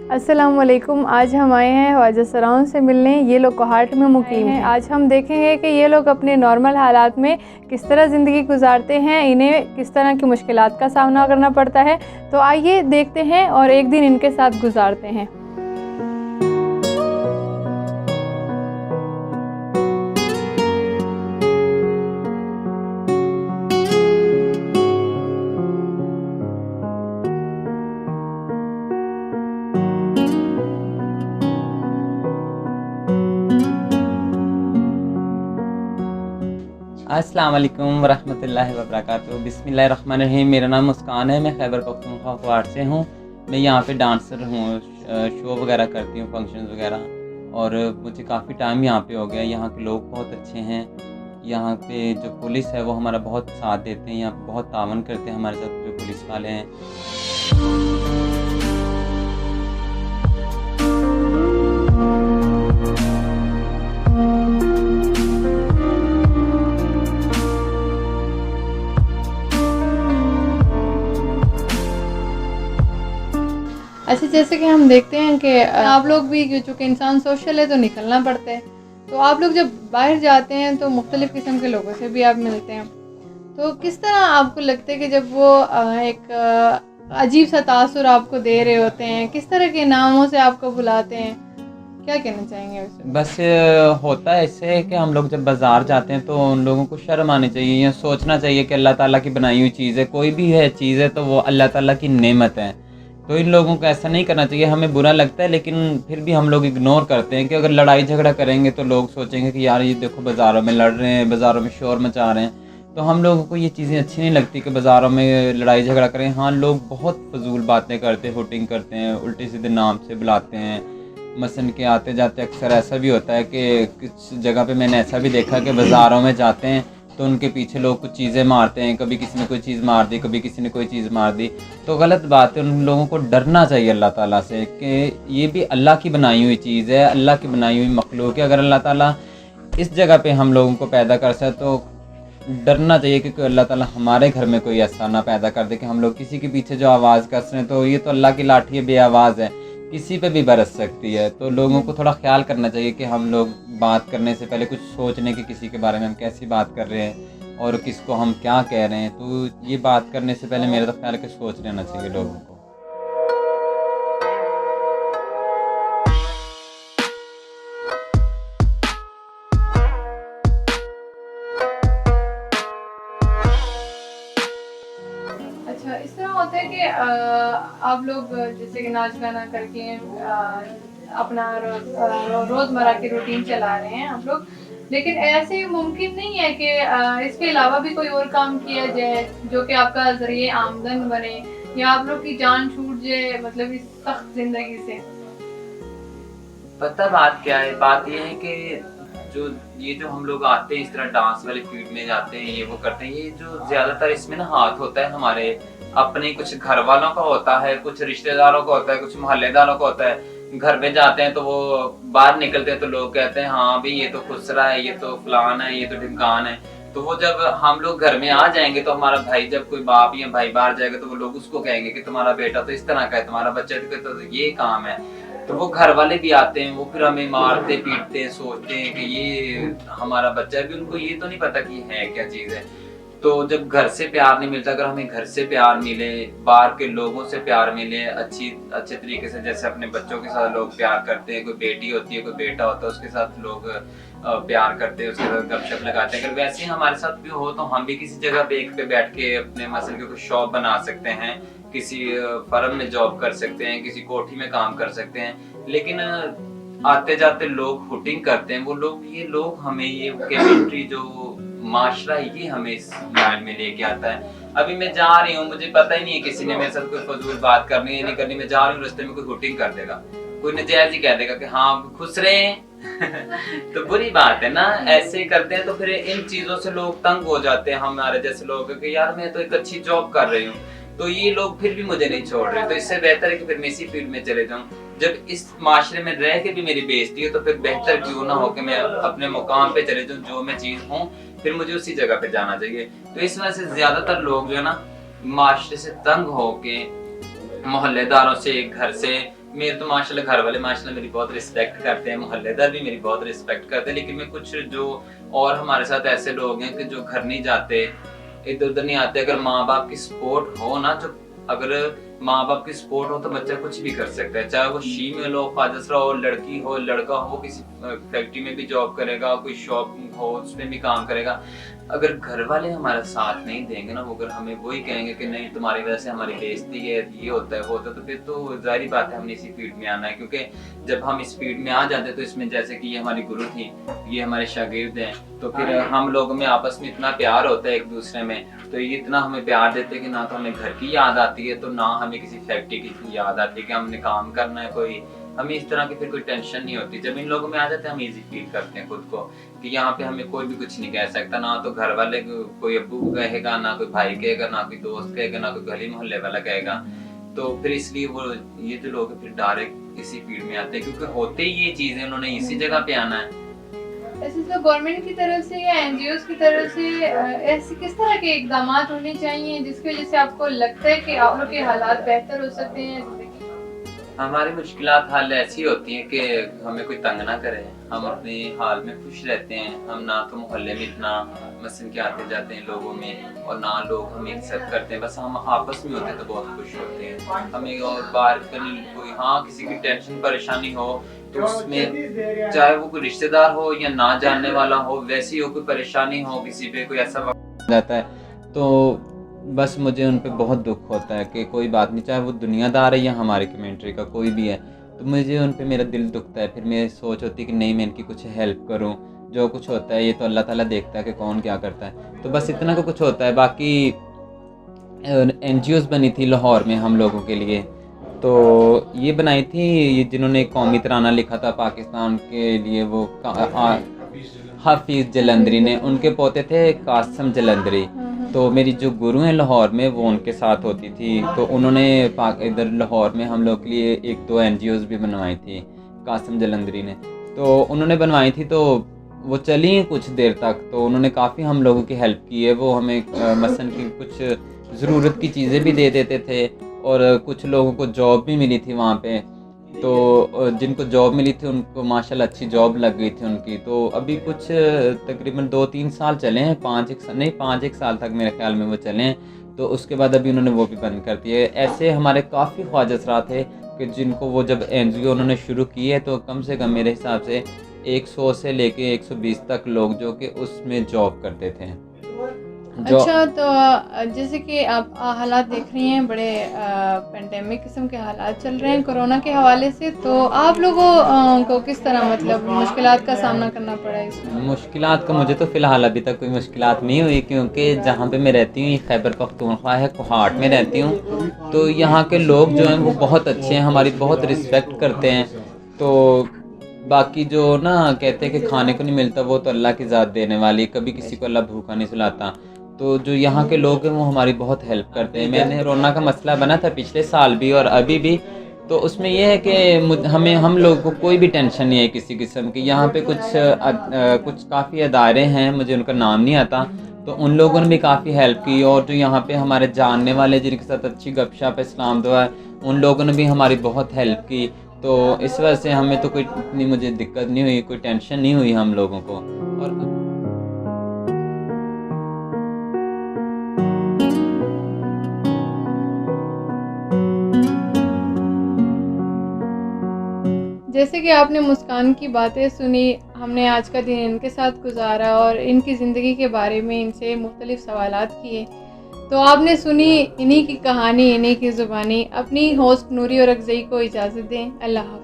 अस्सलामुअलैकुम। आज हम आए हैं ख्वाजा सराउंड से मिलने। ये लोग कोहाट में मुकीम हैं। आज हम देखेंगे कि ये लोग अपने नॉर्मल हालात में किस तरह ज़िंदगी गुजारते हैं, इन्हें किस तरह की मुश्किलात का सामना करना पड़ता है। तो आइए देखते हैं और एक दिन इनके साथ गुजारते हैं। अस्सलाम वालेकुम वरहमतुल्लाहि वबरकातुहू। बिस्मिल्लाहिर्रहमानिर्रहीम। मेरा नाम मुस्कान है, मैं खैबर पख्तूनख्वा क्वाड से हूँ। मैं यहाँ पे डांसर हूँ, शो वगैरह करती हूँ, फंक्शंस वगैरह। और मुझे काफ़ी टाइम यहाँ पे हो गया। यहाँ के लोग बहुत अच्छे हैं। यहाँ पे जो पुलिस है वो हमारा बहुत साथ देते हैं, यहाँ पे बहुत तावन करते हैं हमारे साथ जो पुलिस वाले हैं। ऐसे जैसे कि हम देखते हैं कि आप लोग भी, चूँकि इंसान सोशल है तो निकलना पड़ता है। तो आप लोग जब बाहर जाते हैं तो मुख्तलिफ़ किस्म के लोगों से भी आप मिलते हैं। तो किस तरह आपको लगता है कि जब वो एक अजीब सा तासुर आपको दे रहे होते हैं, किस तरह के नामों से आपको बुलाते हैं, क्या कहना चाहेंगे उससे? बस होता है इससे कि हम लोग जब बाज़ार जाते हैं तो उन लोगों को शर्म आनी चाहिए या सोचना चाहिए कि अल्लाह ताला की बनाई हुई चीज़ है। कोई भी है चीज़ है तो वो अल्लाह ताला की नेमत है। तो इन लोगों को ऐसा नहीं करना चाहिए। हमें बुरा लगता है लेकिन फिर भी हम लोग इग्नोर करते हैं कि अगर लड़ाई झगड़ा करेंगे तो लोग सोचेंगे कि यार ये देखो बाज़ारों में लड़ रहे हैं, बाज़ारों में शोर मचा रहे हैं। तो हम लोगों को ये चीज़ें अच्छी नहीं लगती कि बाज़ारों में लड़ाई झगड़ा करें। हाँ, लोग बहुत फजूल बातें करते हैं, हुटिंग करते हैं, उल्टे सीधे नाम से बुलाते हैं। मसलन के आते जाते अक्सर ऐसा भी होता है कि कुछ जगह पे मैंने ऐसा भी देखा कि बाज़ारों में जाते हैं तो उनके पीछे लोग कुछ चीज़ें मारते हैं। कभी किसी ने कोई चीज़ मार दी, कभी किसी ने कोई चीज़ मार दी। तो गलत बात है। उन लोगों को डरना चाहिए अल्लाह ताला से कि ये भी अल्लाह की बनाई हुई चीज़ है, अल्लाह की बनाई हुई मखलूक है। अगर अल्लाह ताला इस जगह पे हम लोगों को पैदा कर सके तो डरना चाहिए, क्योंकि अल्लाह ताला हमारे घर में कोई ऐसा ना पैदा कर दे कि हम लोग किसी के पीछे जो आवाज़ कर रहे हैं। तो ये तो अल्लाह की लाठी है, बेआवाज़ है, किसी पे भी बरस सकती है। तो लोगों को थोड़ा ख्याल करना चाहिए कि हम लोग बात करने से पहले कुछ सोचने की किसी के बारे में हम कैसी बात कर रहे हैं और किसको हम क्या कह रहे हैं। तो ये बात करने से पहले मेरा तो ख्याल है कि सोच लेना चाहिए लोगों को। अच्छा, इस तरह होता है कि आप लोग जैसे कि नाच गाना करके अपना रोज़मर्रा की रूटीन चला रहे हैं आप लोग, लेकिन ऐसे मुमकिन नहीं है कि इसके अलावा भी कोई और काम किया जाए जो कि आपका ज़रिए आमदन बने, या आप लोग की जान छूट जाए, मतलब इस सख्त ज़िंदगी से? पता बात क्या है? बात ये है कि जो हम लोग आते हैं इस तरह डांस वाले फील्ड में जाते हैं, ये वो करते हैं, ये जो ज्यादातर इसमें ना हाथ होता है हमारे अपने कुछ घर वालों का होता है, कुछ रिश्तेदारों का होता है, कुछ मोहल्लेदारों का होता है। घर में जाते हैं तो वो बाहर निकलते हैं तो लोग कहते हैं हाँ भाई ये तो खुसरा है, ये तो फलान है, ये तो ढिमकान है। तो वो जब हम लोग घर में आ जाएंगे तो हमारा भाई, जब कोई बाप या भाई बाहर जाएगा तो वो लोग उसको कहेंगे कि तुम्हारा बेटा तो इस तरह का है, तुम्हारा बच्चा तो ये काम है। तो वो घर वाले भी आते हैं, वो फिर हमें मारते पीटते हैं, सोचते हैं कि ये हमारा बच्चा है। भी उनको ये तो नहीं पता कि है क्या चीज है। तो जब घर से प्यार नहीं मिलता, अगर हमें घर से प्यार मिले, बाहर के लोगों से प्यार मिले, अच्छे तरीके से, जैसे अपने बच्चों के साथ लोग प्यार करते हैं, कोई बेटी होती है, कोई बेटा होता है, उसके साथ लोग प्यार करते हैं, उसके साथ गपशप लगाते हैं। अगर वैसे ही हमारे साथ भी हो तो हम भी किसी जगह पे एक पे बैठ के अपने मसल के कुछ शॉप बना सकते हैं, किसी फर्म में जॉब कर सकते हैं, किसी कोठी में काम कर सकते हैं। लेकिन आते जाते लोग हुटिंग करते हैं। ये लोग हमें ये केमिस्ट्री जो माशरा है ये हमें इस लाइन में लेके आता है। अभी मैं जा रही हूँ, मुझे पता ही नहीं है किसी ने मेरे साथ कोई फजूल बात करनी है नहीं करनी, मैं जा रही हूँ, रास्ते में कोई हुटिंग कर देगा, कोई नजायज ही कह देगा कि हाँ खुश रहे तो बुरी बात है ना। ऐसे करते हैं तो फिर इन चीजों से लोग तंग हो जाते हैं, हमारे जैसे लोग कि यार मैं तो एक अच्छी जॉब कर रही हूँ तो ये लोग फिर भी मुझे नहीं छोड़ रहे। तो इससे बेहतर है कि फिर मैं इसी फील्ड में चले जाऊँ। जब इस माशरे में रह के भी मेरी बेइज्जती है तो फिर बेहतर क्यों ना हो कि मैं अपने मुकाम पे चले जाऊँ, जो मैं चीज हूँ फिर मुझे उसी जगह पे जाना चाहिए। तो इस वजह से ज्यादातर लोग जो है ना माशरे से तंग होके, मोहल्लेदारों से, घर से, मेरे तो माशाल्लाह घर वाले माशाल्लाह मेरी बहुत रिस्पेक्ट करते हैं, मोहल्लेदार भी मेरी बहुत रिस्पेक्ट करते हैं, लेकिन मैं कुछ जो और हमारे साथ ऐसे लोग हैं कि जो घर नहीं जाते, इधर उधर नहीं आते। अगर माँ बाप की सपोर्ट हो ना, जो अगर माँ बाप की सपोर्ट हो तो बच्चा कुछ भी कर सकता है, चाहे वो शीमेल हो, फाजसरा हो, लड़की हो, लड़का हो, किसी फैक्ट्री में भी जॉब करेगा, कोई शॉप हो उसमें भी काम करेगा। अगर घर वाले हमारा साथ नहीं देंगे ना, वो अगर हमें वही कहेंगे कि नहीं तुम्हारी वजह से हमारी बेइज्जती है, ये होता है वो होता है, तो फिर तो जाहिर बात है हमने इसी फील्ड में आना है। क्योंकि जब हम इस फील्ड में आ जाते हैं तो इसमें जैसे कि ये हमारी गुरु थी, ये हमारे शागिर्द हैं, तो फिर हम लोगों में आपस में इतना प्यार होता है एक दूसरे में, तो ये इतना हमें प्यार देते हैं कि ना तो हमें घर की याद आती है, तो ना हमें किसी फैक्ट्री की याद आती है कि हमने काम करना है कोई, हमें इस तरह की फिर कोई टेंशन नहीं होती। जब इन लोगों में आ जाते हैं हम इजी फील करते हैं खुद को कि यहाँ पे हमें कोई भी कुछ नहीं कह सकता, ना तो घर वाले कोई अब्बू कहेगा, ना कोई भाई कहेगा, ना कोई दोस्त कहेगा, ना कोई गली मोहल्ले वाला कहेगा। तो फिर इसलिए वो ये जो लोग फिर डायरेक्ट इसी फील्ड में आते हैं, क्योंकि होते ही ये चीजें उन्होंने इसी जगह पे आना है। ऐसे तो गवर्नमेंट की तरफ से या एनजीओज की तरफ से ऐसे किस तरह के इकदाम होने चाहिए जिसकी वजह से आपको लगता है कि आप लोग के हालात बेहतर हो सकते हैं? हमारी मुश्किलात हाल ऐसी होती हैं कि हमें कोई तंग ना करे, हम अपने हाल में खुश रहते हैं। हम ना तो मोहल्ले में इतना मसन के आते जाते हैं लोगों में, और ना लोग हमें एक्सेप्ट करते हैं, बस हम आपस में होते हैं तो बहुत खुश होते हैं। हमें और बाहर कोई किसी की टेंशन परेशानी हो तो उसमें चाहे वो कोई रिश्तेदार हो या ना जानने वाला हो, वैसी हो कोई परेशानी हो, किसी पे कोई ऐसा वक्त जाता है तो बस मुझे उन पे बहुत दुख होता है कि कोई बात नहीं, चाहे वो दुनियादार है या हमारे कम्युनिटी का कोई भी है, तो मुझे उन पे मेरा दिल दुखता है। फिर मेरी सोच होती है कि नहीं मैं इनकी कुछ हेल्प करूं, जो कुछ होता है ये तो अल्लाह ताला देखता है कि कौन क्या करता है, तो बस इतना का कुछ होता है। बाकी एनजीओज़ बनी थी लाहौर में हम लोगों के लिए, तो ये बनाई थी जिन्होंने कौमी तराना लिखा था पाकिस्तान के लिए, वो हाफिज़ जलंधरी ने, उनके पोते थे कासिम जलंधरी। तो मेरी जो गुरु हैं लाहौर में वो उनके साथ होती थी, तो उन्होंने इधर लाहौर में हम लोग के लिए एक दो एनजीओज़ भी बनवाई थी कासिम जलंधरी ने, तो उन्होंने बनवाई थी, तो वो चली कुछ देर तक, तो उन्होंने काफ़ी हम लोगों की हेल्प की है। वो हमें मसलन की कुछ ज़रूरत की चीज़ें भी दे देते थे, और कुछ लोगों को जॉब भी मिली थी वहाँ पे, तो जिनको जॉब मिली थी उनको माशाल्लाह अच्छी जॉब लग गई थी उनकी। तो अभी कुछ तकरीबन 2-3 साल चले हैं, 5-1 साल तक मेरे ख्याल में वो चले हैं, तो उसके बाद अभी उन्होंने वो भी बंद कर दिए। ऐसे हमारे काफ़ी ख्वाजा असरात थे कि जिनको वो जब एनजीओ उन्होंने शुरू की है तो कम से कम मेरे हिसाब से 100 से लेके 120 तक लोग जो कि उसमें जॉब करते थे। अच्छा, तो जैसे कि आप हालात देख रही हैं, बड़े पेंडेमिक किस्म के हालात चल रहे हैं कोरोना के हवाले से, तो आप लोगों को किस तरह मतलब मुश्किलात का सामना करना पड़ा है इसमें? मुश्किलात का मुझे तो फ़िलहाल अभी तक कोई मुश्किलात नहीं हुई, क्योंकि जहाँ पे मैं रहती हूँ खैबर पख्तूनख्वा है, कोहाट में रहती हूँ, तो यहाँ के लोग जो हैं वो बहुत अच्छे हैं, हमारी बहुत रिस्पेक्ट करते हैं। तो बाकी जो ना कहते हैं कि खाने को नहीं मिलता, वो तो अल्लाह की ज़ात देने वाली, कभी किसी को अल्लाह भूखा नहीं सुलाता। तो जो यहाँ के लोग हैं वो हमारी बहुत हेल्प करते हैं। मैंने कोरोना का मसला बना था पिछले साल भी और अभी भी, तो उसमें यह है कि हम लोग को कोई भी टेंशन नहीं है किसी किस्म की। यहाँ पे कुछ काफ़ी अदारे हैं, मुझे उनका नाम नहीं आता, तो उन लोगों ने भी काफ़ी हेल्प की, और जो यहाँ पे हमारे जानने वाले जिनके साथ अच्छी गपशप इस्लाम दुआ है, उन लोगों ने भी हमारी बहुत हेल्प की। तो इस वजह से हमें तो कोई इतनी मुझे दिक्कत नहीं हुई, कोई टेंशन नहीं हुई हम लोगों को। और जैसे कि आपने मुस्कान की बातें सुनी, हमने आज का दिन इनके साथ गुजारा और इनकी ज़िंदगी के बारे में इनसे मुख्तलिफ़ सवालात किए, तो आपने सुनी इन्हीं की कहानी, इन्हीं की ज़ुबानी। अपनी होस्ट नूरी और अफ़ज़ई को इजाज़त दें। अल्लाह हाफ़िज़।